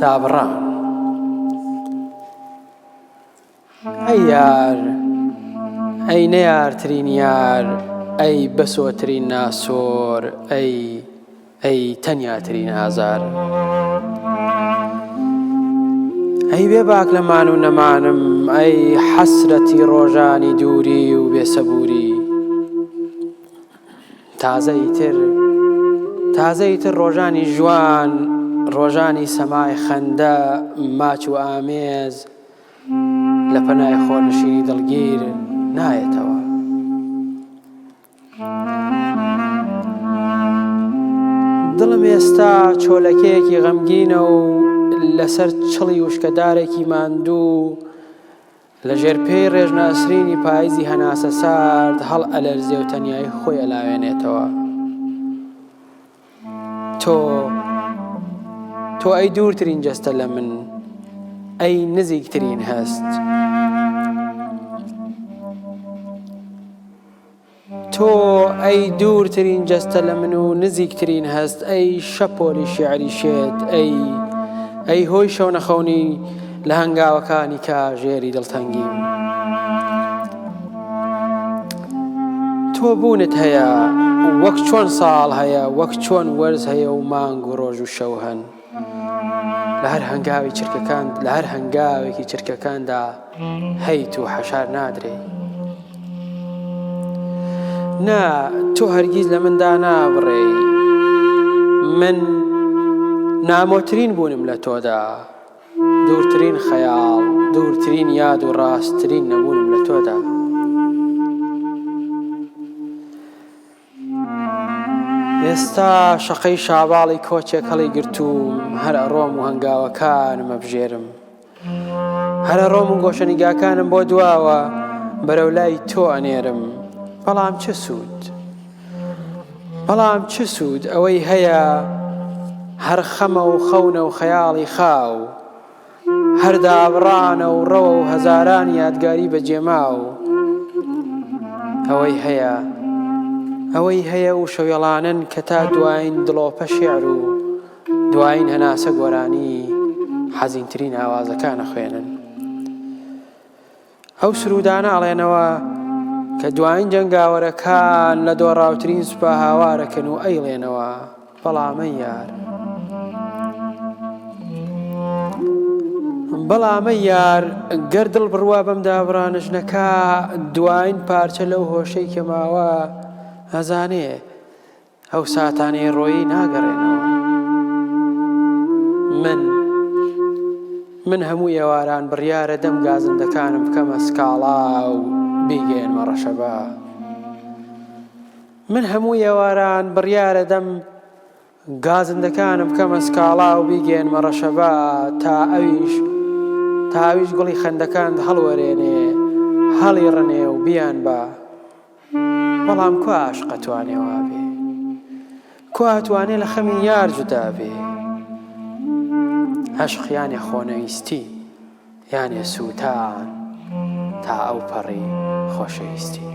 دابڕان ئەی یار ئەی نەیارترین یار ئەی بەسۆترین ناسۆر ئەی تەنیاترین ئازار ئەی بێباک لەمان و نەمانم ئەی حەسرەتی ڕۆژانی دووری و بێسەبووری تازەیتر ڕۆژانی جوان ڕۆژانی سەمای خەندە ماچ و ئامێز لە پەنای خۆرنشینی دڵگیر نایەتەوە دڵم ئێستا چۆلەکەیەکی غەمگینە و لەسەر چڵی وشکەدارێکی ماندوو لە ژێرپێی ڕێژناسرینی پاییزی هەناسە سارد هەڵ ئەلەرزێ و تەنیایی خۆی ئەلاوێنێتەوە تۆ ئەی دوورترین جەستە لە من ئەی نزیکترین هەست تۆ ئەی دوورترین جەستە لە من و نزیکترین هەست ئەی شەپۆلی شیعری شێت ئەی هۆی شەو نەخەونی لە هەنگاوەکانی کاژێری دڵتەنگیم تۆ بوونت هەیە وەک چۆن ساڵ هەیە وەک چۆن وەرز هەیە و مانگ و ڕۆژ و شەو هەن لە هەر هەنگاوێکی چرکەکاندا هەیت و حەشار نادرێ نا تۆ هەرگیز لە مندا نابڕێ من نامۆترین بوونم لە تۆدا دوورترین خەیاڵ دوورترین یاد و ڕاستترین نەبوونم لە تۆدا ئێستا شەقەی شاباڵی کۆچێک هەڵی گرتووم هەر ئەڕۆم و هەنگاوەکانم ئەبژێرم هەر ئەڕۆم و گۆشەنیگاکانم بۆ دواوە بەرەو لای تۆ ئەنێرم بەڵام چ سوود ئەوەی هەیە هەر خەمە و خەونە و خەیاڵی خاو هەر دابڕانە و ڕەوە و هەزاران یادگاری بەجێماو ئەوەی هەیە و شەویەڵانن کە تا دوایین دڵۆپە شێعر و دوایین هەناسە گۆرانی حەزینترین ئاوازەکانە خوێنن ئەو سرودانە ئەڵێنەوە کە دوایین جەنگاوەرەکان لە دۆڕاوترین سوپا هاوارەکەن و ئەیڵێنەوە بەڵامە یار گەر دڵ بڕوا بەم دابڕانژنەکە دوایین پارچە لەو هۆشەی کە ماوە ئەزانێ ئەو ساتانەی ڕۆیی ناگەڕێنەوە من هەموو ئێواران بڕیارە دەم گازندەکانم بکەمە سکاڵا و بیگەێنمە ڕەشەبا من هەموو ئێواران بڕیارە دەم گازندەکانم بکەمە سکاڵا و بیگەێنمە ڕەشەبا تا ئەویش گوڵی خەندەکان هەڵوەرێنێ هەڵی ڕنێ و بیان بە بەڵام کو عاشق ئەتوانێ وا بێ کو ئەتوانێ لە خەمی یار جودا بێ عەشق یانێ خۆنەویستی یانێ سووتان تا ئەو پەڕی خۆشەویستی